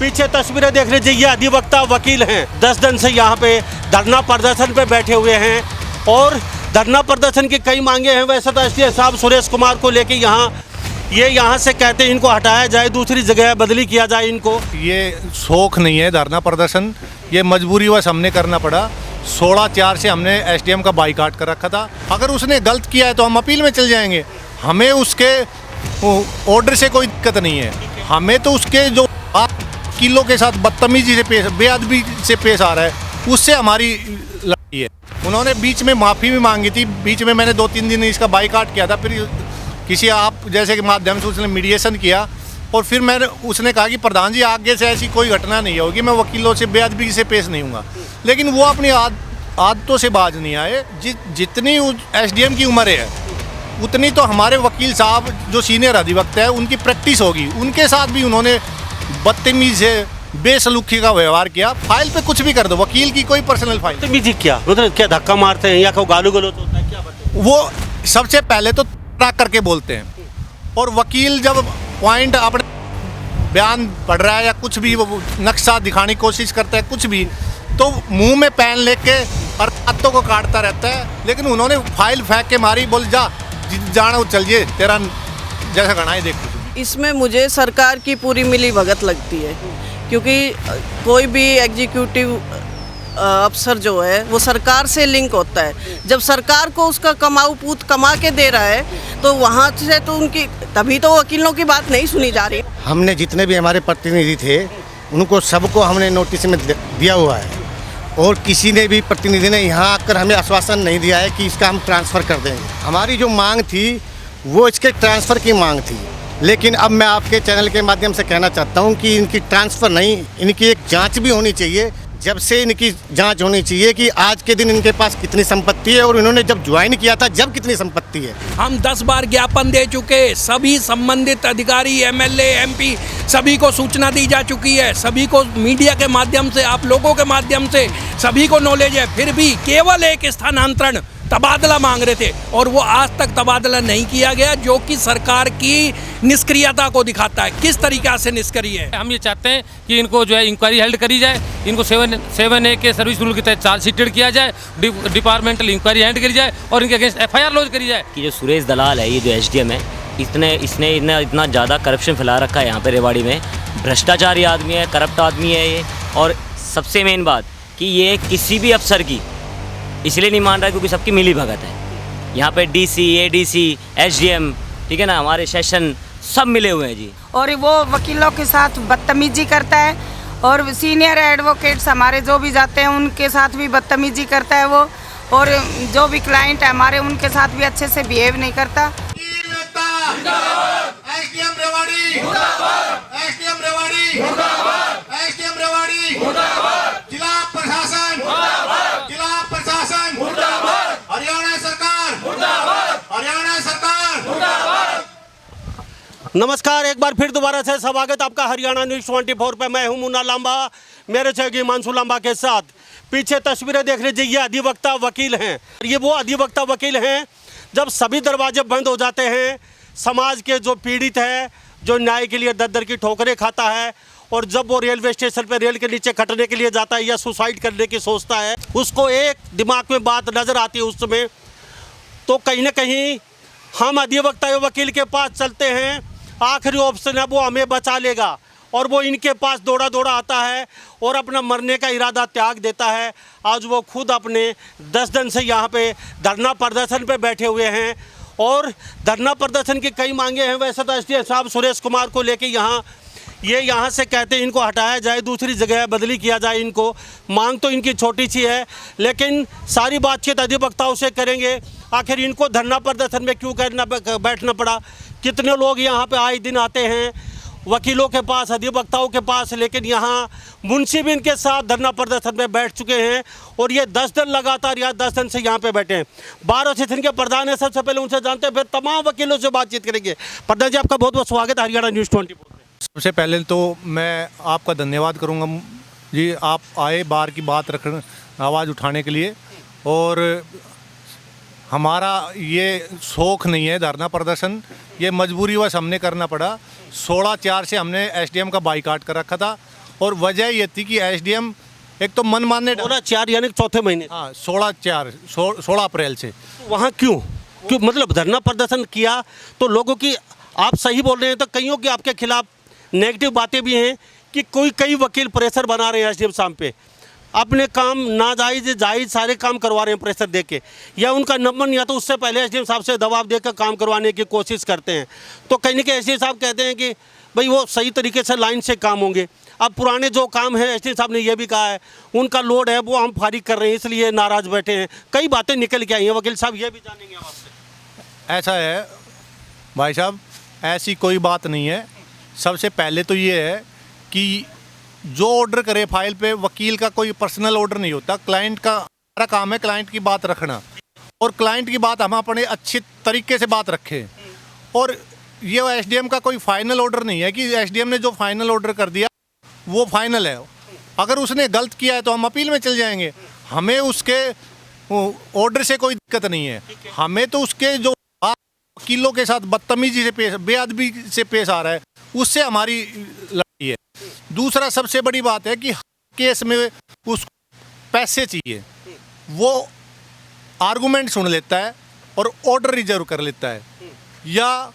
पीछे तस्वीरें देख लीजिए, ये अधिवक्ता वकील हैं। 10 दिन से यहाँ पे धरना प्रदर्शन पे बैठे हुए हैं और धरना प्रदर्शन की कई मांगे हैं। वैसे तो एसडीएम साहब सुरेश कुमार को लेके यहाँ से कहते हैं इनको हटाया जाए, दूसरी जगह बदली किया जाए इनको। ये शौक नहीं है धरना प्रदर्शन, ये मजबूरीवश हमने करना पड़ा। 16/4 से हमने एसडीएम का बाइकाट कर रखा था। अगर उसने गलत किया है तो हम अपील में चल जाएंगे, हमें उसके ऑर्डर से कोई दिक्कत नहीं है। हमें तो उसके जो वकीलों के साथ बदतमीजी से बेअदबी से पेश आ रहा है उससे हमारी लड़ाई है। उन्होंने बीच में माफ़ी भी मांगी थी, बीच में मैंने 2-3 दिन इसका बाइकाट किया था, फिर किसी आप जैसे के माध्यम से उसने मीडिएशन किया और फिर उसने कहा कि प्रधान जी आगे से ऐसी कोई घटना नहीं होगी, मैं वकीलों से बेअदबी से पेश नहीं हूँगा। लेकिन वो अपनी आदतों से बाज नहीं आए। जितनी एसडीएम की उम्र है उतनी तो हमारे वकील साहब जो सीनियर अधिवक्ता है उनकी प्रैक्टिस होगी, उनके साथ भी उन्होंने बदतमीजी से बेसलूकी का व्यवहार किया। फाइल पे कुछ भी कर दो, वकील की कोई पर्सनल फाइल बदतमीजी क्या मतलब, क्या धक्का मारते हैं या कोई गालू गलौज होता है, क्या बताते? वो सबसे पहले तो ट्रैक करके बोलते हैं और वकील जब पॉइंट अपने बयान पढ़ रहा है या कुछ भी वो नक्शा दिखाने की कोशिश करता है कुछ भी, तो मुंह में पेन लेके और हाथों को काटता रहता है। लेकिन उन्होंने फाइल फेंक के मारी, बोल जाना चलिए तेरा जैसा गणा है देख। इसमें मुझे सरकार की पूरी मिली भगत लगती है, क्योंकि कोई भी एग्जीक्यूटिव अफसर जो है वो सरकार से लिंक होता है। जब सरकार को उसका कमाऊ पूत कमा के दे रहा है तो वहाँ से तो उनकी तभी तो वकीलों की बात नहीं सुनी जा रही। हमने जितने भी हमारे प्रतिनिधि थे उनको सबको हमने नोटिस में दिया हुआ है और किसी ने भी प्रतिनिधि ने यहाँ आकर हमें आश्वासन नहीं दिया है कि इसका हम ट्रांसफ़र कर देंगे। हमारी जो मांग थी वो इसके ट्रांसफ़र की मांग थी, लेकिन अब मैं आपके चैनल के माध्यम से कहना चाहता हूँ कि इनकी ट्रांसफ़र नहीं, इनकी एक जांच भी होनी चाहिए। जब से इनकी जांच होनी चाहिए कि आज के दिन इनके पास कितनी संपत्ति है और इन्होंने जब ज्वाइन किया था जब कितनी संपत्ति है। हम 10 बार ज्ञापन दे चुके, सभी संबंधित अधिकारी एमएलए एमपी सभी को सूचना दी जा चुकी है, सभी को मीडिया के माध्यम से आप लोगों के माध्यम से सभी को नॉलेज है। फिर भी केवल एक स्थानांतरण तबादला मांग रहे थे और वो आज तक तबादला नहीं किया गया, जो कि सरकार की निष्क्रियता को दिखाता है। किस तरीक़ा से निष्क्रिय है? हम ये चाहते हैं कि इनको जो है इंक्वायरी हेल्ड करी जाए, इनको 7A के सर्विस रूल के तहत चार्जशीटेड किया जाए, डिपार्टमेंटल इंक्वायरी हेल्ड करी जाए और इनके अगेंस्ट FIR लॉन्च करी जाए। कि जो सुरेश दलाल है, ये जो SDM है, इसने इतना ज़्यादा करप्शन फैला रखा है यहाँ पे रेवाड़ी में। भ्रष्टाचारी आदमी है, करप्ट आदमी है ये। और सबसे मेन बात कि ये किसी भी अफसर की इसलिए नहीं मान रहा क्योंकि सबकी मिली भगत है। यहाँ पे DC, ADC, SDM, ठीक है ना, हमारे सेशन सब मिले हुए हैं जी। और वो वकीलों के साथ बदतमीजी करता है और सीनियर एडवोकेट्स हमारे जो भी जाते हैं उनके साथ भी बदतमीजी करता है वो, और जो भी क्लाइंट है हमारे उनके साथ भी अच्छे से बिहेव नहीं करता। नमस्कार, एक बार फिर दोबारा से स्वागत आपका हरियाणा न्यूज़ 24 पे। मैं हूं मुन्ना लांबा, मेरे सहयोगी हिमांशु लांबा के साथ। पीछे तस्वीरें देख लीजिए, ये अधिवक्ता वकील हैं। ये वो अधिवक्ता वकील हैं जब सभी दरवाजे बंद हो जाते हैं, समाज के जो पीड़ित है, जो न्याय के लिए दर-दर की ठोकरें खाता है, और जब वो रेलवे स्टेशन पर रेल के नीचे कटने के लिए जाता है या सुसाइड करने की सोचता है, उसको एक दिमाग में बात नज़र आती है उस समय, तो कहीं ना कहीं हम अधिवक्ता वकील के पास चलते हैं। आखिरी ऑप्शन है वो हमें बचा लेगा, और वो इनके पास दौड़ा दौड़ा आता है और अपना मरने का इरादा त्याग देता है। आज वो खुद अपने 10 दिन से यहाँ पे धरना प्रदर्शन पे बैठे हुए हैं और धरना प्रदर्शन की कई मांगे हैं। वैसे तो एसडीएम साहब सुरेश कुमार को लेके यहाँ से कहते हैं इनको हटाया जाए, दूसरी जगह बदली किया जाए इनको। मांग तो इनकी छोटी सी है, लेकिन सारी बातचीत अधिवक्ताओं से करेंगे। आखिर इनको धरना प्रदर्शन में क्यों बैठना पड़ा? कितने लोग यहाँ पे आए दिन आते हैं वकीलों के पास, अधिवक्ताओं के पास, लेकिन यहाँ मुंशी भी इनके साथ धरना प्रदर्शन में बैठ चुके हैं और ये 10 दिन लगातार 10 दिन से यहाँ पे बैठे हैं। बार सेशन के प्रधान है, सबसे पहले उनसे जानते हैं, फिर तमाम वकीलों से बातचीत करेंगे। प्रधान जी, आपका बहुत बहुत स्वागत है हरियाणा न्यूज़ 24 में। सबसे पहले तो मैं आपका धन्यवाद करूँगा जी, आप आए बार की बात रखने, आवाज़ उठाने के लिए। और हमारा ये शौक नहीं है धरना प्रदर्शन, ये मजबूरीवश हमने करना पड़ा। 16/4 से हमने SDM का बाइकाट कर रखा था और वजह ये थी कि एसडीएम एक तो मनमाने 16/4 यानी कि चौथे महीने। हाँ 16 अप्रैल से वहाँ क्यों क्यों मतलब धरना प्रदर्शन किया तो लोगों की, आप सही बोल रहे हैं तो कईयों की आपके खिलाफ नेगेटिव बातें भी हैं कि कई वकील प्रेशर बना रहे हैं एसडीएम साहब पे, अपने काम नाजायज जायज सारे काम करवा रहे हैं प्रेशर दे के, या उनका नंबर नहीं आता उससे पहले एसडीएम साहब से दबाव देकर काम करवाने की कोशिश करते हैं। तो कहीं ना कहीं एसडीएम साहब कहते हैं कि भाई वो सही तरीके से लाइन से काम होंगे। अब पुराने जो काम है एसडीएम साहब ने ये भी कहा है उनका लोड है वो हम फारिग कर रहे हैं इसलिए नाराज़ बैठे हैं। कई बातें निकल के आई हैं वकील साहब, ये भी जानेंगे आप आपसे। ऐसा है भाई साहब, ऐसी कोई बात नहीं है। सबसे पहले तो ये है कि जो ऑर्डर करे फाइल पे, वकील का कोई पर्सनल ऑर्डर नहीं होता, क्लाइंट का हमारा काम है क्लाइंट की बात रखना, और क्लाइंट की बात हम अपने अच्छे तरीके से बात रखें। और ये एसडीएम का कोई फाइनल ऑर्डर नहीं है कि एसडीएम ने जो फाइनल ऑर्डर कर दिया वो फाइनल है। अगर उसने गलत किया है तो हम अपील में चल जाएंगे, हमें उसके ऑर्डर से कोई दिक्कत नहीं है। हमें तो उसके जो वकीलों के साथ बदतमीजी से बेअदबी से पेश आ रहा है उससे हमारी लड़ाई है। दूसरा सबसे बड़ी बात है कि केस में उसको पैसे चाहिए, वो आर्गूमेंट सुन लेता है और ऑर्डर रिजर्व कर लेता है, या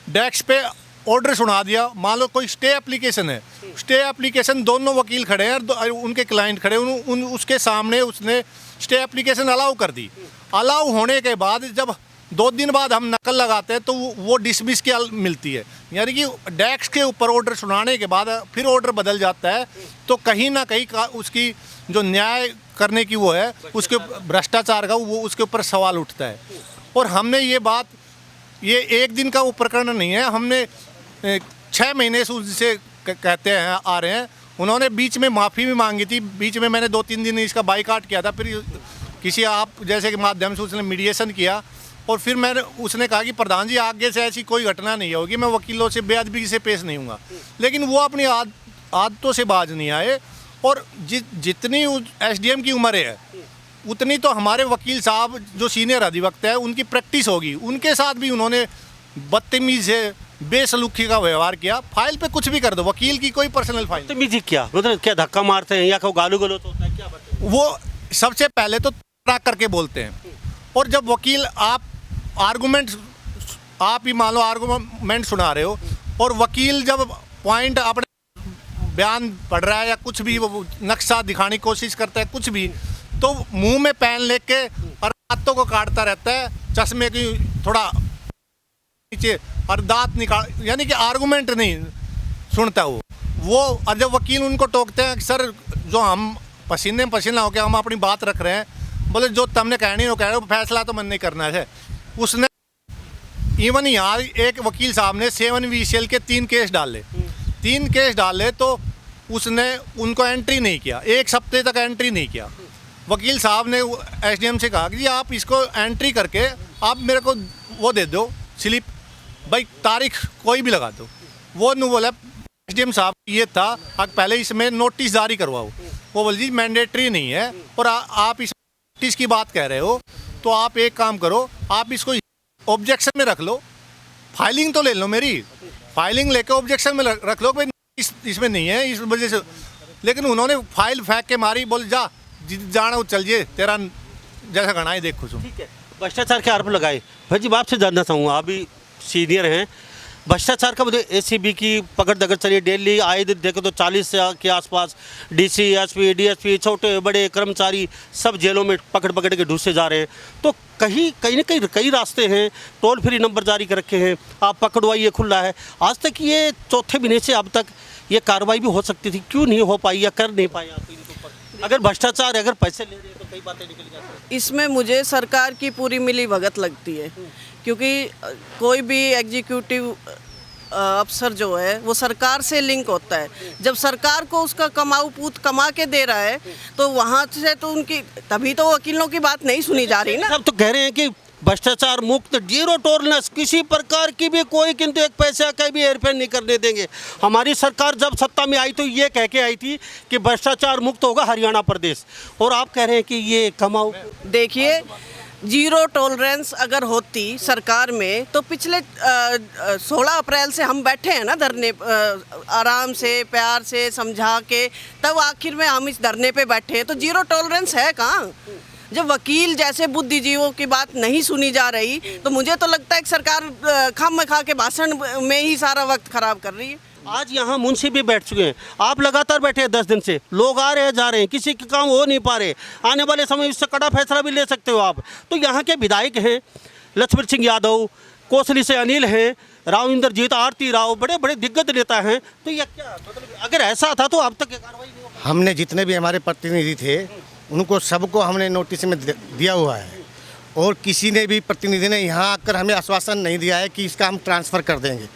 डेस्क पे ऑर्डर सुना दिया। मान लो कोई स्टे एप्लीकेशन है, स्टे एप्लीकेशन दोनों वकील खड़े हैं और उनके क्लाइंट खड़े हैं, उसके सामने उसने स्टे एप्लीकेशन अलाउ कर दी। अलाउ होने के बाद जब 2 दिन बाद हम नकल लगाते हैं तो वो डिसमिस की मिलती है, यानी कि डेस्क के ऊपर ऑर्डर सुनाने के बाद फिर ऑर्डर बदल जाता है। तो कहीं ना कहीं उसकी जो न्याय करने की वो है, उसके भ्रष्टाचार का वो उसके ऊपर सवाल उठता है। और हमने ये बात, ये एक दिन का वो प्रकरण नहीं है, हमने 6 महीने से उनसे कहते हैं आ रहे हैं। उन्होंने बीच में माफ़ी भी मांगी थी, बीच में मैंने 2-3 दिन इसका बाइकाट किया था, फिर किसी आप जैसे के माध्यम से उसने मीडिएशन किया, और फिर मैंने उसने कहा कि प्रधान जी आगे से ऐसी कोई घटना नहीं होगी, मैं वकीलों से बेअदबी से पेश नहीं हूँगा। लेकिन वो अपनी आदतों से बाज नहीं आए, और जितनी एसडीएम की उम्र है उतनी तो हमारे वकील साहब जो सीनियर अधिवक्ता है उनकी प्रैक्टिस होगी। उनके साथ भी उन्होंने बदतमीज़ से बेसलूकी का व्यवहार किया। फाइल पे कुछ भी कर दो, वकील की कोई पर्सनल फाइल बदतमीजी क्या मतलब, क्या धक्का मारते हैं या कोई गाली गलौज होता है, क्या बताएं? वो सबसे पहले तो ट्रैक करके बोलते हैं, और जब वकील आप ही मान लो आर्गूमेंट सुना रहे हो, और वकील जब पॉइंट अपने बयान पढ़ रहा है या कुछ भी वो नक्शा दिखाने की कोशिश करता है कुछ भी, तो मुंह में पेन लेके और हाथों को काटता रहता है, चश्मे की थोड़ा नीचे और दांत निकाल, यानी कि आर्गूमेंट नहीं सुनता वो। और जब वकील उनको टोकते हैं कि सर जो हम पसीने पसीना होकर हम अपनी बात रख रहे हैं, बोले जो तुमने कहनी हो कह रहे हो, फैसला तो मन नहीं करना है। उसने इवन यहाँ एक वकील साहब ने 7 VCL के 3 केस डाले, 3 केस डाले तो उसने उनको एंट्री नहीं किया, 1 हफ्ते तक एंट्री नहीं किया। वकील साहब ने एसडीएम से कहा कि जी आप इसको एंट्री करके आप मेरे को वो दे दो स्लिप, भाई तारीख कोई भी लगा दो। वो नहीं बोला, एसडीएम साहब ये था आप पहले इसमें नोटिस जारी करवाओ। वो बोल जी मैंडेटरी नहीं है, और आप इस नोटिस की बात कह रहे हो तो आप एक काम करो, आप इसको ऑब्जेक्शन में रख लो, फाइलिंग तो ले लो, मेरी फाइलिंग लेके ऑब्जेक्शन में रख लो, भाई इसमें नहीं है इस वजह से। लेकिन उन्होंने फाइल फेंक के मारी, बोल जा जाना चल जे तेरा जैसा गणा है देख खुश हूँ। ठीक है, भ्रष्टाचार के आरोप लगाए। भाई जी आपसे जानना चाहूँगा, आप भी सीनियर हैं, भ्रष्टाचार का मुझे एसीबी की पकड़ दकड़ चलिए, डेली आए दिन देखो तो 40 के आसपास डीसी एसपी डीएसपी छोटे बड़े कर्मचारी सब जेलों में पकड़ के ढूंसे जा रहे हैं। तो कहीं ना कहीं कई रास्ते हैं, टोल फ्री नंबर जारी कर रखे हैं, आप पकड़वाइए खुला है। आज तक ये चौथे महीने से अब तक ये कार्रवाई भी हो सकती थी, क्यों नहीं हो पाई या कर नहीं पाई आप इनके ऊपर? अगर भ्रष्टाचार अगर पैसे ले रहे हैं तो कई बातें निकल जाती हैं। इसमें मुझे सरकार की पूरी मिली भगत लगती है, क्योंकि कोई भी एग्जीक्यूटिव अफसर जो है वो सरकार से लिंक होता है। जब सरकार को उसका कमाऊ पूत कमा के दे रहा है तो वहाँ से तो उनकी, तभी तो वकीलों की बात नहीं सुनी जा रही ना। सब तो कह रहे हैं कि भ्रष्टाचार मुक्त, जीरो टॉलरेंस, किसी प्रकार की भी कोई किंतु एक पैसा का भी हेरफेर नहीं करने देंगे। हमारी सरकार जब सत्ता में आई तो ये कह के आई थी कि भ्रष्टाचार मुक्त होगा हरियाणा प्रदेश, और आप कह रहे हैं कि ये कमाओ। देखिए जीरो टॉलरेंस अगर होती सरकार में तो पिछले 16 अप्रैल से हम बैठे हैं ना धरने आराम से प्यार से समझा के, तब आखिर में हम इस धरने पे बैठे हैं। तो जीरो टॉलरेंस है कहाँ? जब वकील जैसे बुद्धिजीवों की बात नहीं सुनी जा रही तो मुझे तो लगता है कि सरकार खामखा के भाषण में ही सारा वक्त खराब कर रही है। आज यहाँ मुंशी भी बैठ चुके हैं, आप लगातार बैठे हैं 10 दिन से, लोग आ रहे हैं जा रहे हैं, किसी के काम हो नहीं पा रहे। आने वाले समय इससे कड़ा फैसला भी ले सकते हो आप। तो यहाँ के विधायक हैं लक्ष्मण सिंह यादव, कोसली से अनिल हैं, राव इंद्रजीत, आरती राव, बड़े बड़े दिग्गज नेता हैं। तो यह क्या मतलब, अगर ऐसा था तो अब तक कार्रवाई नहीं हो पाई? हमने जितने भी हमारे प्रतिनिधि थे उनको सबको हमने नोटिस में दिया हुआ है, और किसी ने भी प्रतिनिधि ने यहाँ आकर हमें आश्वासन नहीं दिया है कि इसका हम ट्रांसफ़र कर देंगे।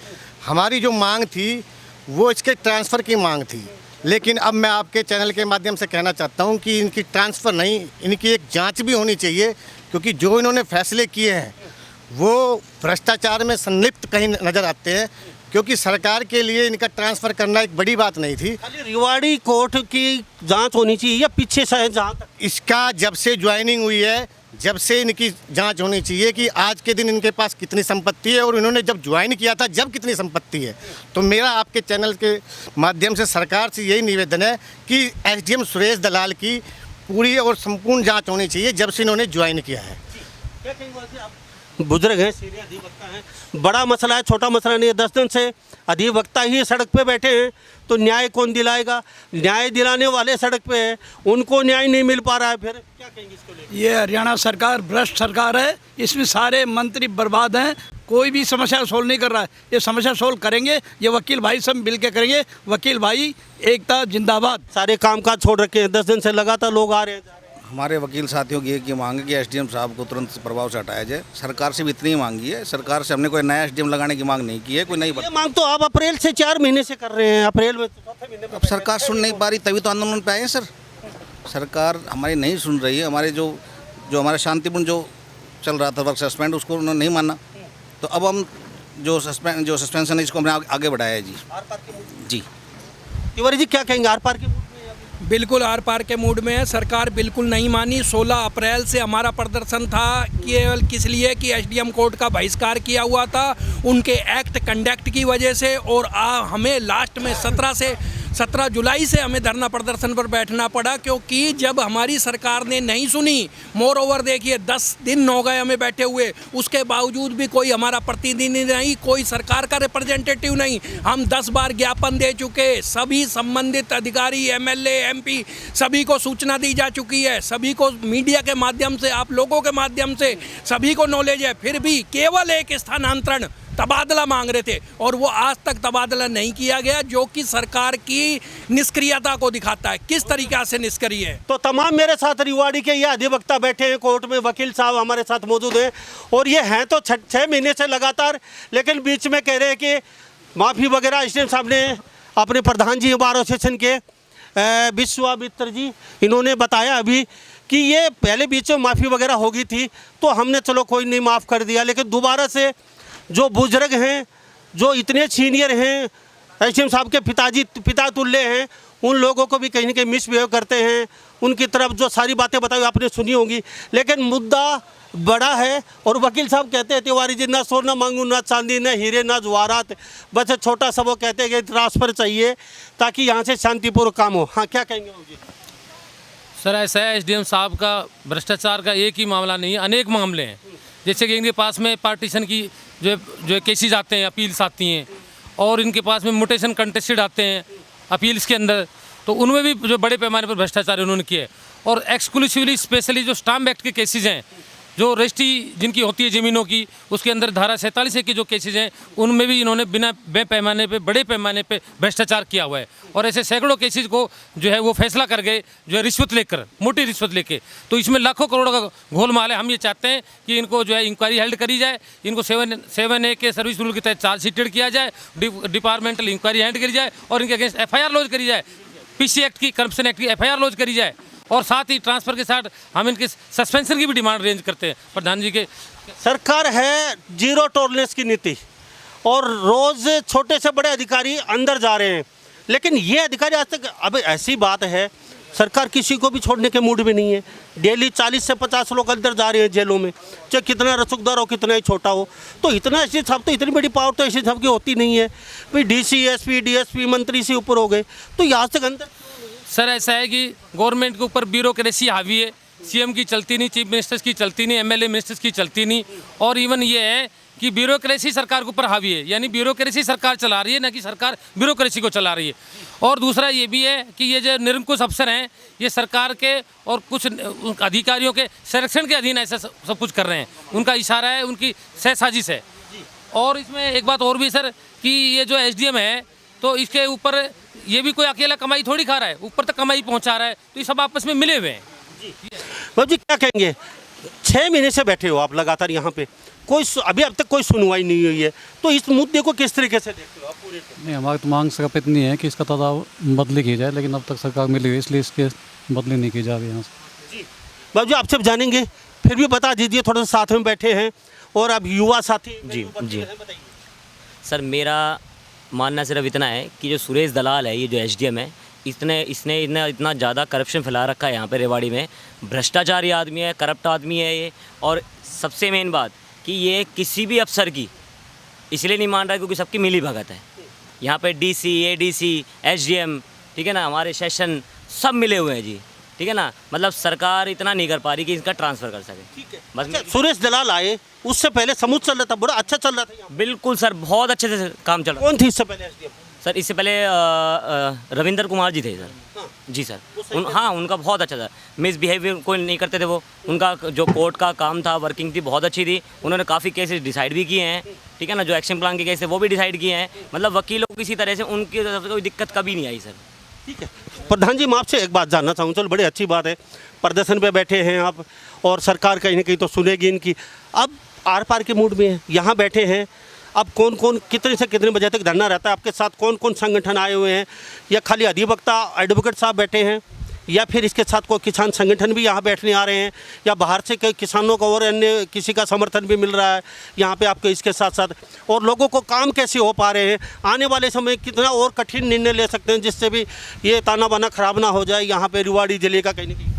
हमारी जो मांग थी वो इसके ट्रांसफ़र की मांग थी, लेकिन अब मैं आपके चैनल के माध्यम से कहना चाहता हूँ कि इनकी ट्रांसफ़र नहीं, इनकी एक जांच भी होनी चाहिए, क्योंकि जो इन्होंने फैसले किए हैं वो भ्रष्टाचार में संलिप्त कहीं नज़र आते हैं। क्योंकि सरकार के लिए इनका ट्रांसफ़र करना एक बड़ी बात नहीं थी। खाली रिवाड़ी कोर्ट की जांच होनी चाहिए या पीछे से जहाँ तक इसका जब से ज्वाइनिंग हुई है, जब से इनकी जांच होनी चाहिए कि आज के दिन इनके पास कितनी संपत्ति है, और इन्होंने जब ज्वाइन किया था जब कितनी संपत्ति है। तो मेरा आपके चैनल के माध्यम से सरकार से यही निवेदन है कि एसडीएम सुरेश दलाल की पूरी और संपूर्ण जांच होनी चाहिए जब से इन्होंने ज्वाइन किया है। क्या कहेंगे आप? बुजुर्ग हैं, सीनियर अधिवक्ता हैं, बड़ा मसला है, छोटा मसला नहीं है। 10 दिन से अधिवक्ता ही सड़क पे बैठे हैं, तो न्याय कौन दिलाएगा? न्याय दिलाने वाले सड़क पे हैं, उनको न्याय नहीं मिल पा रहा है। फिर क्या कहेंगे इसको लेकर? ये हरियाणा सरकार भ्रष्ट सरकार है, इसमें सारे मंत्री बर्बाद हैं, कोई भी समस्या सोल्व नहीं कर रहा है। ये समस्या सोल्व करेंगे ये वकील भाई सब मिल के करेंगे। वकील भाई एकता जिंदाबाद। सारे कामकाज छोड़ रखे हैं, 10 दिन से लगातार लोग आ रहे हैं जा रहे हैं। हमारे वकील साथियों की एक ही मांग है कि एसडीएम साहब को तुरंत प्रभाव से हटाया जाए। सरकार से भी इतनी ही मांगी है, सरकार से हमने कोई नया एसडीएम लगाने की मांग नहीं की है, कोई नहीं। ये मांग तो आप अप्रैल से 4 महीने से कर रहे हैं, अप्रैल में चौथे महीने में। अब सरकार सुन नहीं पा रही, तभी तो आंदोलन पे आए हैं सर। सरकार हमारी नहीं सुन रही है। हमारे जो हमारा शांतिपूर्ण जो चल रहा था वर्क सस्पेंड, उसको उन्होंने नहीं माना। तो अब हम जो सस्पेंशन है इसको हमने आगे बढ़ाया है जी। जी तिवारी जी क्या कहेंगे? आर पार की बिल्कुल आर पार के मूड में है। सरकार बिल्कुल नहीं मानी। 16 अप्रैल से हमारा प्रदर्शन था केवल किस लिए कि एसडीएम कोर्ट का बहिष्कार किया हुआ था उनके एक्ट कंडक्ट की वजह से, और हमें लास्ट में 17 जुलाई से हमें धरना प्रदर्शन पर बैठना पड़ा, क्योंकि जब हमारी सरकार ने नहीं सुनी। मोर ओवर देखिए 10 दिन हो गए हमें बैठे हुए, उसके बावजूद भी कोई हमारा प्रतिनिधि नहीं, कोई सरकार का रिप्रेजेंटेटिव नहीं। हम 10 बार ज्ञापन दे चुके, सभी संबंधित अधिकारी एमएलए एमपी सभी को सूचना दी जा चुकी है, सभी को मीडिया के माध्यम से, आप लोगों के माध्यम से सभी को नॉलेज है। फिर भी केवल एक स्थानांतरण तबादला मांग रहे थे, और वो आज तक तबादला नहीं किया गया, जो कि सरकार की निष्क्रियता को दिखाता है। किस तरीक़ा से निष्क्रिय है। तो तमाम मेरे साथ रिवाड़ी के ये अधिवक्ता बैठे हैं कोर्ट में, वकील साहब हमारे साथ मौजूद हैं, और ये हैं तो 6 महीने से लगातार, लेकिन बीच में कह रहे हैं कि माफ़ी वगैरह एसडीएम साहब ने, अपने प्रधान जी बार एसोसिएशन के विश्वामित्र जी, इन्होंने बताया अभी कि ये पहले बीच में माफ़ी वगैरह हो गई थी, तो हमने चलो कोई नहीं माफ़ कर दिया, लेकिन दोबारा से जो बुजुर्ग हैं, जो इतने सीनियर हैं, एसडीएम साहब के पिता तुल्य हैं, उन लोगों को भी कहीं ना कहीं मिसबिहेव करते हैं। उनकी तरफ जो सारी बातें बताई आपने सुनी होंगी, लेकिन मुद्दा बड़ा है। और वकील साहब कहते हैं तिवारी जी, ना सोना मांगू, ना चांदी, ना हीरे, ना जवाहरात, बस छोटा सा वो कहते हैं कि ट्रांसफ़र चाहिए ताकि यहाँ से शांतिपूर्वक काम हो। हाँ, क्या कहेंगे जी? सर ऐसा है, एसडीएम साहब का भ्रष्टाचार का एक ही मामला नहीं है, अनेक मामले हैं। जैसे कि इनके पास में पार्टीशन की जो केसेस आते हैं, अपील्स आती हैं, और इनके पास में म्यूटेशन कंटेस्टेड आते हैं अपील्स के अंदर, तो उनमें भी जो बड़े पैमाने पर भ्रष्टाचार उन्होंने किए। और एक्सक्लूसिवली स्पेशली जो स्टाम्प एक्ट के केसेस हैं, जो रजिस्ट्री जिनकी होती है ज़मीनों की, उसके अंदर धारा 47 के जो केसेज हैं, उनमें भी इन्होंने बिना पैमाने पे, बड़े पैमाने पे भ्रष्टाचार किया हुआ है। और ऐसे सैकड़ों केसेज को जो है वो फैसला कर गए, जो है रिश्वत लेकर, मोटी रिश्वत लेके। तो इसमें लाखों करोड़ों का गोलमाल है। हम ये चाहते हैं कि इनको जो है इंक्वायरी हेल्ड करी जाए, इनको 7A के सर्विस रूल के तहत चार्जशीटेड किया जाए, डिपार्टमेंटल इंक्वायरी हेल्ड करी जाए, और इनके अगेंस्ट FIR लॉन्च करी जाए, PC एक्ट की, करप्शन एक्ट की FIR लॉन्च करी जाए। और साथ ही ट्रांसफ़र के साथ हम इनके सस्पेंशन की भी डिमांड रेंज करते हैं प्रधान जी के। सरकार है जीरो टॉलरेंस की नीति, और रोज़ छोटे से बड़े अधिकारी अंदर जा रहे हैं, लेकिन ये अधिकारी आज तक, अब ऐसी बात है सरकार किसी को भी छोड़ने के मूड में नहीं है। डेली 40 से 50 लोग अंदर जा रहे हैं जेलों में, चाहे कितना रसूखदार हो कितना ही छोटा हो। तो इतना ऐसे साहब, तो इतनी बड़ी पावर तो ऐसे साहब की होती नहीं है। भाई डीसी एसपी डीएसपी मंत्री से ऊपर हो गए, तो यहाँ से अंदर। सर ऐसा है कि गवर्नमेंट के ऊपर ब्यूरोक्रेसी हावी है, सीएम की चलती नहीं, चीफ मिनिस्टर्स की चलती नहीं, एमएलए मिनिस्टर्स की चलती नहीं, और इवन ये है कि ब्यूरोक्रेसी सरकार के ऊपर हावी है, यानी ब्यूरोक्रेसी सरकार चला रही है, ना कि सरकार ब्यूरोक्रेसी को चला रही है। और दूसरा ये भी है कि ये जो निरंकुश अफसर हैं, ये सरकार के और कुछ अधिकारियों के संरक्षण के अधीन ऐसा सब कुछ कर रहे हैं, उनका इशारा है, उनकी सहसाजिश है। और इसमें एक बात और भी सर कि ये जो एसडीएम है, तो इसके ऊपर ये भी कोई अकेला कमाई थोड़ी खा रहा है, ऊपर तक कमाई पहुंचा रहा है, तो ये सब आपस में मिले हुए हैं। बाबू जी क्या कहेंगे, 6 महीने से बैठे हो आप लगातार यहाँ पे, कोई अभी अब तक कोई सुनवाई नहीं हुई है, तो इस मुद्दे को किस तरीके से देखते हो आप पूरे? नहीं, हमारी तो मांग सिर्फ इतनी है कि इसका बदली की जाए, लेकिन अब तक सरकार मिली हुई, इसलिए इसके बदली नहीं की जा रही यहाँ से। जी बाबू जी आपसे जानेंगे, फिर भी बता दीजिए, थोड़ा सा साथ में बैठे हैं और अब युवा साथी। जी जी सर, मेरा मानना सिर्फ इतना है कि जो सुरेश दलाल है, ये जो एसडीएम है, इसने इतना ज़्यादा करप्शन फैला रखा है यहाँ पे रेवाड़ी में, भ्रष्टाचारी आदमी है, करप्ट आदमी है ये। और सबसे मेन बात कि ये किसी भी अफसर की इसलिए नहीं मान रहा क्योंकि सबकी मिली भगत है। यहाँ पे डीसी एडीसी एसडीएम, ठीक है ना, हमारे सेशन सब मिले हुए हैं जी, ठीक है ना। मतलब सरकार इतना नहीं कर पा रही कि इसका ट्रांसफ़र कर सके। ठीक है, बस सुरेश दलाल आए, उससे पहले समूह चल रहा था, बड़ा अच्छा चल रहा था यहाँ। बिल्कुल सर, बहुत अच्छे से काम चल रहा है। कौन थी इससे पहले एसडीएम? सर इससे पहले रविंदर कुमार जी थे सर। हाँ। जी सर, हाँ उनका बहुत अच्छा था, मिसबिहेवियर कोई नहीं करते थे वो। उनका जो कोर्ट का काम था, वर्किंग थी, बहुत अच्छी थी। उन्होंने काफ़ी केसेस डिसाइड भी किए हैं, ठीक है ना, जो एक्शन प्लान के केस है वो भी डिसाइड किए हैं। मतलब वकीलों को किसी तरह से उनकी तरफ से कोई दिक्कत कभी नहीं आई सर। ठीक है प्रधान जी, मैं आपसे एक बात जानना चाहूँ, चलो बड़ी अच्छी बात है, प्रदर्शन पे बैठे हैं आप और सरकार कहीं ना कहीं तो सुनेगी इनकी। अब आर पार के मूड में है, यहाँ बैठे हैं, अब कौन कौन कितने से कितने बजे तक धरना रहता है? आपके साथ कौन कौन संगठन आए हुए हैं, या खाली अधिवक्ता एडवोकेट साहब बैठे हैं, या फिर इसके साथ कोई किसान संगठन भी यहाँ बैठने आ रहे हैं, या बाहर से कई किसानों का और अन्य किसी का समर्थन भी मिल रहा है यहाँ पे आपके इसके साथ साथ? और लोगों को काम कैसे हो पा रहे हैं? आने वाले समय कितना और कठिन निर्णय ले सकते हैं जिससे भी ये ताना बाना खराब ना हो जाए यहाँ पे रेवाड़ी जिले का कहीं ना कहीं?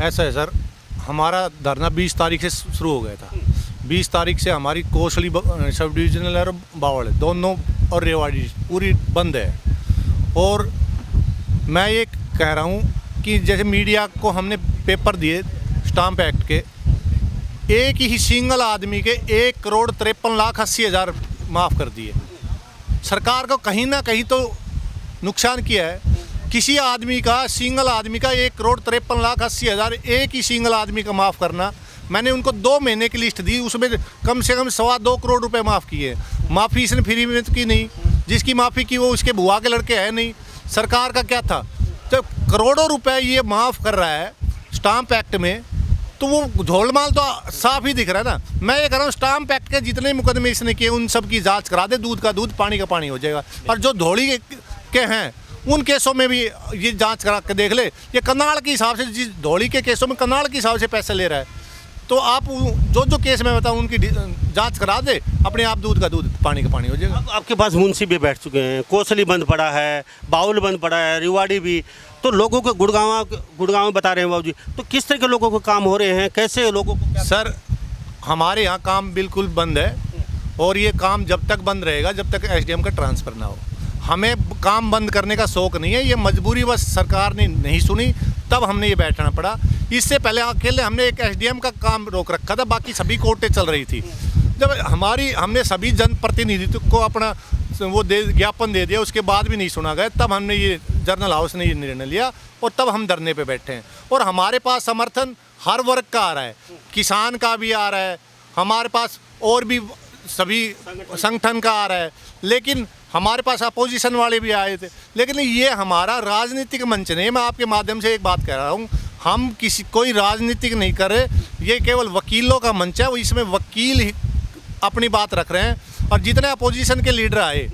ऐसा है सर, हमारा धरना 20 तारीख से शुरू हो गया था। 20 तारीख से हमारी कोसली सब डिविजनल और बावड़ दोनों और रेवाड़ी पूरी बंद है। और मैं ये कह रहा हूँ कि जैसे मीडिया को हमने पेपर दिए स्टाम्प एक्ट के, एक ही सिंगल आदमी के 1,53,80,000 माफ़ कर दिए। सरकार को कहीं ना कहीं तो नुकसान किया है। किसी आदमी का, सिंगल आदमी का 1,53,80,000 एक ही सिंगल आदमी का माफ़ करना, मैंने उनको 2 महीने की लिस्ट दी, उसमें कम से कम 2.25 करोड़ रुपए माफ़ किए। माफ़ी इसने फ्री में की नहीं, जिसकी माफ़ी की वो उसके बुआ के लड़के हैं नहीं। सरकार का क्या था, तो करोड़ों रुपए ये माफ़ कर रहा है स्टाम्प एक्ट में, तो वो झोलमाल तो साफ ही दिख रहा है ना। मैं ये कह रहा हूँ स्टाम्प एक्ट के जितने मुकदमे इसने किए उन सब की जाँच करा दे, दूध का दूध पानी का पानी हो जाएगा। और जो धौली के हैं उन केसों में भी ये जांच करा के देख ले, ये कनाड़ के हिसाब से, जिस धौली के केसों में कनाड़ के हिसाब से पैसे ले रहा है। तो आप जो केस मैं बताऊँ उनकी जांच करा दे, अपने आप दूध का दूध पानी का पानी हो जाएगा। अब आपके पास मुंशी भी बैठ चुके हैं, कोसली बंद पड़ा है, बाउल बंद पड़ा है, रेवाड़ी भी, तो लोगों को गुड़गांव बता रहे हैं बाबू जी, तो किस तरह के लोगों को काम हो रहे हैं, कैसे लोगों को? सर हमारे यहाँ काम बिल्कुल बंद है, और ये काम जब तक बंद रहेगा जब तक एसडीएम का ट्रांसफ़र ना हो। हमें काम बंद करने का शौक़ नहीं है, ये मजबूरी बस सरकार ने नहीं सुनी, तब हमने ये बैठना पड़ा। इससे पहले अकेले हमने एक एसडीएम का काम रोक रखा था, बाकी सभी कोर्टें चल रही थी। जब हमने सभी जनप्रतिनिधित्व को अपना वो ज्ञापन दे दिया, उसके बाद भी नहीं सुना गया, तब हमने ये जर्नल हाउस ने ये निर्णय लिया और तब हम धरने पे बैठे हैं। और हमारे पास समर्थन हर वर्ग का आ रहा है, किसान का भी आ रहा है, हमारे पास और भी सभी संगठन का आ रहा है, लेकिन हमारे पास अपोजिशन वाले भी आए थे। लेकिन ये हमारा राजनीतिक मंच नहीं है। मैं आपके माध्यम से एक बात कह रहा हूँ, हम कोई राजनीतिक नहीं कर रहे, ये केवल वकीलों का मंच है। वो इसमें वकील ही अपनी बात रख रहे हैं, और जितने अपोजिशन के लीडर आए,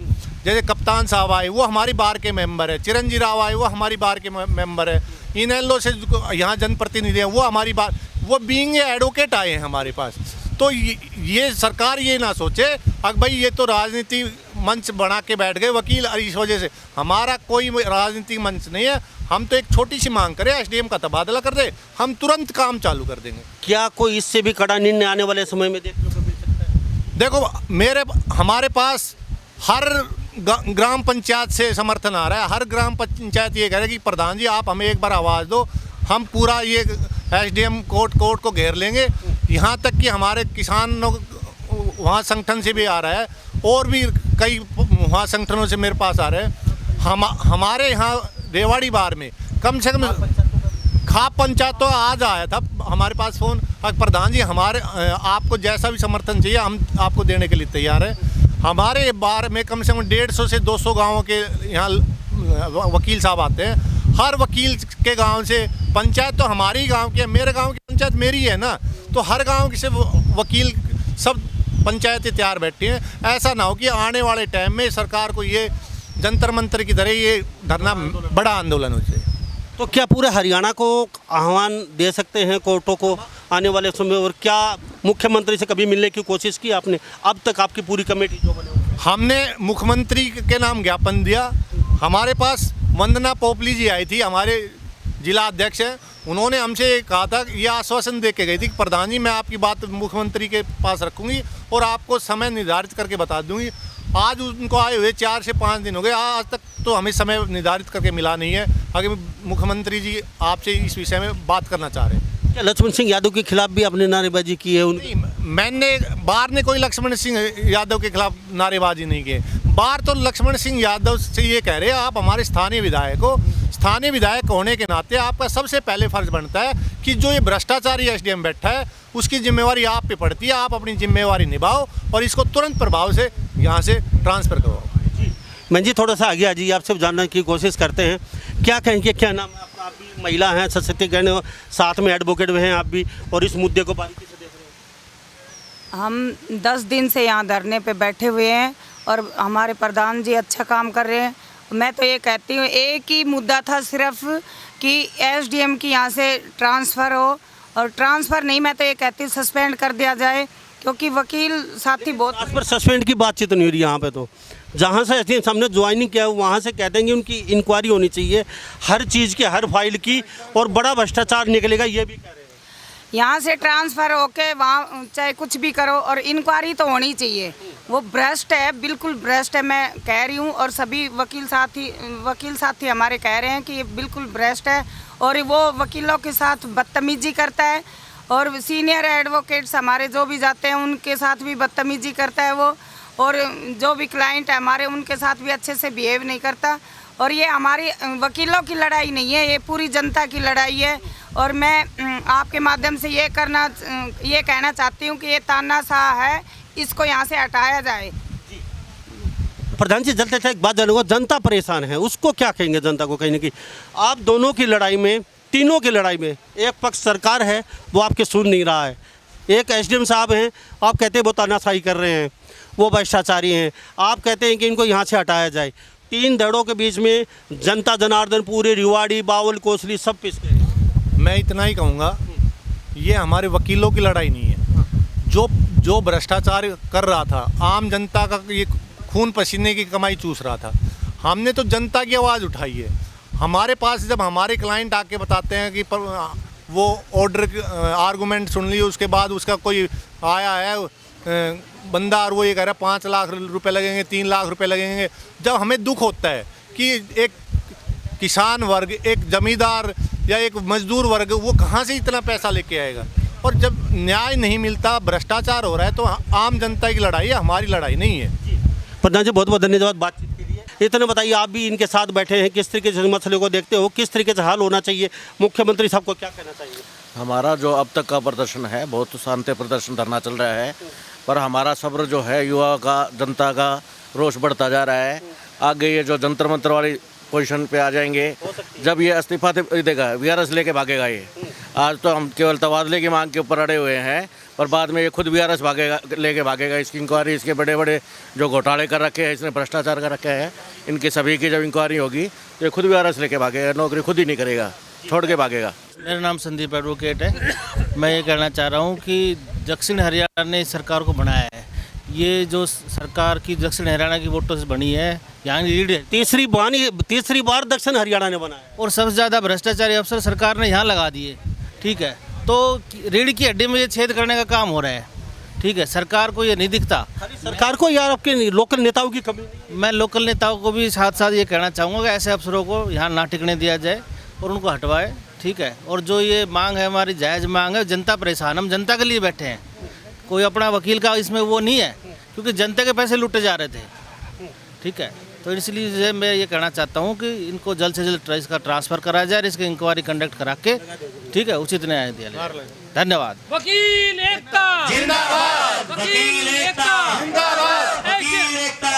जैसे कप्तान साहब आए वो हमारी बार के मेंबर है, चिरंजी राव आए वो हमारी बार के मेंबर है, इनेलो से यहाँ जनप्रतिनिधि हैं वो हमारी बार, वो बीइंग एडवोकेट आए हैं हमारे पास। तो ये सरकार ये ना सोचे अब भाई ये तो राजनीति मंच बना के बैठ गए वकील, और इस वजह से हमारा कोई राजनीतिक मंच नहीं है। हम तो एक छोटी सी मांग करें, एसडीएम का तबादला कर दे, हम तुरंत काम चालू कर देंगे। क्या कोई इससे भी कड़ा निर्णय आने वाले समय में देखने को मिल सकता है? देखो, हमारे पास हर ग्राम पंचायत से समर्थन आ रहा है। हर ग्राम पंचायत ये कह रहा है कि प्रधान जी आप हमें एक बार आवाज़ दो, हम पूरा ये एसडीएम कोर्ट को घेर लेंगे। यहाँ तक कि हमारे किसान वहाँ संगठन से भी आ रहा है, और भी कई वहाँ संगठनों से मेरे पास आ रहे हैं। हमारे यहाँ रेवाड़ी बार में कम से कम खाप पंचायत तो आज आया था हमारे पास फ़ोन, प्रधान जी हमारे आपको जैसा भी समर्थन चाहिए हम आपको देने के लिए तैयार हैं। हमारे बार में कम से कम 150 से 200 गाँवों के यहाँ वकील साहब आते हैं। हर वकील के गांव से, पंचायत तो हमारी गांव की है, मेरे गांव की पंचायत मेरी है ना, तो हर गांव से वकील सब पंचायतें तैयार बैठी हैं। ऐसा ना हो कि आने वाले टाइम में सरकार को ये जंतर मंतर की तरह ये धरना बड़ा आंदोलन हो जाए। तो क्या पूरे हरियाणा को आह्वान दे सकते हैं कोर्टों को आने वाले समय? और क्या मुख्यमंत्री से कभी मिलने की कोशिश की आपने अब तक? आपकी पूरी कमेटी जो बने हुए, हमने मुख्यमंत्री के नाम ज्ञापन दिया। हमारे पास वंदना पोपली जी आई थी, हमारे जिला अध्यक्ष हैं, उन्होंने हमसे कहा था, ये आश्वासन दे के गई थी कि प्रधान जी मैं आपकी बात मुख्यमंत्री के पास रखूँगी और आपको समय निर्धारित करके बता दूँगी। आज उनको आए हुए 4 से 5 दिन हो गए, आज तक तो हमें समय निर्धारित करके मिला नहीं है। आगे मुख्यमंत्री जी आपसे इस विषय में बात करना चाह रहे हैं। क्या लक्ष्मण सिंह यादव के खिलाफ भी आपने नारेबाजी की है? उनकी मैंने बार ने कोई लक्ष्मण सिंह यादव के खिलाफ नारेबाजी नहीं की। बार तो लक्ष्मण सिंह यादव से ये कह रहे हैं, आप हमारे स्थानीय विधायक हो, स्थानीय विधायक होने के नाते आपका सबसे पहले फर्ज बनता है कि जो ये भ्रष्टाचारी एसडीएम बैठा है उसकी जिम्मेवारी आप पे पड़ती है। आप अपनी जिम्मेवारी निभाओ और इसको तुरंत प्रभाव से यहाँ से ट्रांसफ़र करवाओ। मैं जी थोड़ा सा आगे आ जाइए, आपसे जानने की कोशिश करते हैं। क्या कहेंगे, क्या नाम है आपका? आप भी महिला हैं, सशक्तिकरण, साथ में एडवोकेट भी हैं आप भी, और इस मुद्दे को बारीकी से देख रहे हैं। हम 10 दिन से यहाँ धरने पे बैठे हुए हैं और हमारे प्रधान जी अच्छा काम कर रहे हैं। मैं तो ये कहती हूँ, एक ही मुद्दा था सिर्फ कि एसडीएम की यहाँ से ट्रांसफ़र हो, और ट्रांसफ़र नहीं, मैं तो ये कहती हूँ सस्पेंड कर दिया जाए, क्योंकि वकील साथी बहुत। आज पर सस्पेंड की बातचीत नहीं हो रही यहाँ पे। तो जहाँ से एसडीएम साहब ने ज्वाइनिंग किया वहाँ से कहते हैं कि उनकी इंक्वायरी होनी चाहिए हर चीज़ की, हर फाइल की, और बड़ा भ्रष्टाचार निकलेगा, ये भी कह रहे हैं। यहाँ से ट्रांसफ़र होके वहाँ चाहे कुछ भी करो, और इंक्वायरी तो होनी चाहिए। वो भ्रष्ट है, बिल्कुल भ्रष्ट है, मैं कह रही हूँ, और सभी वकील साथी हमारे कह रहे हैं कि ये बिल्कुल भ्रष्ट है, और वो वकीलों के साथ बदतमीजी करता है, और सीनियर एडवोकेट्स हमारे जो भी जाते हैं उनके साथ भी बदतमीजी करता है वो, और जो भी क्लाइंट है हमारे उनके साथ भी अच्छे से बिहेव नहीं करता। और ये हमारी वकीलों की लड़ाई नहीं है, ये पूरी जनता की लड़ाई है। और मैं आपके माध्यम से ये कहना चाहती हूँ कि ये तानाशाह है, इसको यहाँ से हटाया जाए। प्रधान जी, जल्द से एक बात जानूंगा, जनता परेशान है, उसको क्या कहेंगे जनता को? कहीं ना कहीं आप दोनों की लड़ाई में, तीनों की लड़ाई में, एक पक्ष सरकार है वो आपके सुन नहीं रहा है, एक एसडीएम साहब हैं, आप कहते हैं वो तानाशाही कर रहे हैं, वो भ्रष्टाचारी हैं, आप कहते हैं कि इनको यहाँ से हटाया जाए। 3 धड़ों के बीच में जनता जनार्दन, पूरे रिवाड़ी, बावल, कोसली सब पिस गए। मैं इतना ही कहूँगा, ये हमारे वकीलों की लड़ाई नहीं है। जो भ्रष्टाचार कर रहा था, आम जनता का ये खून पसीने की कमाई चूस रहा था, हमने तो जनता की आवाज़ उठाई है। हमारे पास जब हमारे क्लाइंट आके बताते हैं कि वो ऑर्डर आर्गूमेंट सुन लिए, उसके बाद उसका कोई आया है बंदा और वो ये कह रहा है 5 लाख रुपए लगेंगे, 3 लाख रुपए लगेंगे, जब हमें दुख होता है कि एक किसान वर्ग, एक जमींदार या एक मजदूर वर्ग वो कहाँ से इतना पैसा लेके आएगा? और जब न्याय नहीं मिलता, भ्रष्टाचार हो रहा है, तो आम जनता की लड़ाई है, हमारी लड़ाई नहीं है। प्रधान जी, बहुत बहुत धन्यवाद बातचीत के लिए। इतने बताइए, आप भी इनके साथ बैठे हैं, किस तरीके से मसले को देखते हो, किस तरीके से हल होना चाहिए, मुख्यमंत्री साहब को क्या कहना चाहिए? हमारा जो अब तक का प्रदर्शन है, बहुत शांति प्रदर्शन धरना चल रहा है, पर हमारा सब्र जो है, युवा का, जनता का रोष बढ़ता जा रहा है। आगे ये जो जंतर मंतर वाली पोजीशन पे आ जाएंगे, जब ये इस्तीफा देगा, वीआरएस लेके भागेगा ये। आज तो हम केवल तबादले की मांग के ऊपर अड़े हुए हैं, पर बाद में ये खुद वीआरएस लेके भागेगा। इसकी इंक्वायरी, इसके बड़े बड़े जो घोटाले कर रखे हैं, इसने भ्रष्टाचार कर रखे हैं, इनके सभी की जब इंक्वायरी होगी तो ये खुद वीआरएस लेके भागेगा, नौकरी खुद ही नहीं करेगा, छोड़ के भागेगा। मेरा नाम संदीप एडवोकेट है। मैं ये कहना चाह रहा हूँ कि दक्षिण हरियाणा ने इस सरकार को बनाया है, ये जो सरकार सरकार की दक्षिण हरियाणा की वोटों से बनी है, यहाँ की रीढ़ है। तीसरी बार दक्षिण हरियाणा ने बनाया और सबसे ज़्यादा भ्रष्टाचारी अफसर सरकार ने यहाँ लगा दिए, ठीक है। तो रीढ़ की हड्डी में ये छेद करने का काम हो रहा है, ठीक है। सरकार को ये नहीं दिखता। सरकार को यार आपके लोकल नेताओं की कमी नहीं? मैं लोकल नेताओं को भी साथ साथ ये कहना चाहूँगा कि ऐसे अफसरों को यहाँ ना टिकने दिया जाए और उनको हटवाए, ठीक है। और जो ये मांग है हमारी जायज़ मांग है, जनता परेशान, हम जनता के लिए बैठे हैं, कोई अपना वकील का इसमें वो नहीं है, क्योंकि जनता के पैसे लूटे जा रहे थे, ठीक है। तो इसलिए मैं ये कहना चाहता हूँ कि इनको जल्द से जल्द इसका ट्रांसफ़र कराया जाए, इसकी इंक्वायरी कंडक्ट करा के, ठीक है, उचित न्याय दिया जाए। धन्यवाद। वकील एकता जिंदाबाद, वकील एकता जिंदाबाद, वकील एकता,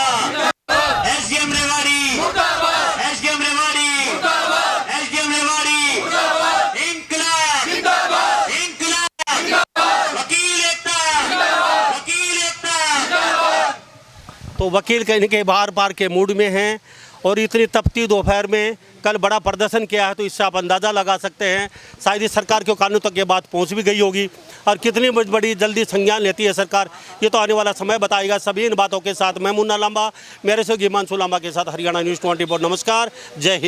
एसडीएम रेवाड़ी मुर्दाबाद, एसडीएम रेवाड़ी मुर्दाबाद, एसडीएम रेवाड़ी मुर्दाबाद, इंकलाब जिंदाबाद, इंकलाब जिंदाबाद, वकील एकता जिंदाबाद, वकील एकता जिंदाबाद। तो वकील कहने के बार बार के मूड में हैं और इतनी तपती दोपहर में कल बड़ा प्रदर्शन किया है, तो इससे आप अंदाज़ा लगा सकते हैं शायद इस सरकार के कानून तक ये बात पहुंच भी गई होगी और कितनी बड़ी जल्दी संज्ञान लेती है सरकार, ये तो आने वाला समय बताएगा। सभी इन बातों के साथ मैं मुन्ना लांबा, मेरे से हिमांशु लांबा के साथ हरियाणा न्यूज़ 24। नमस्कार, जय हिंद।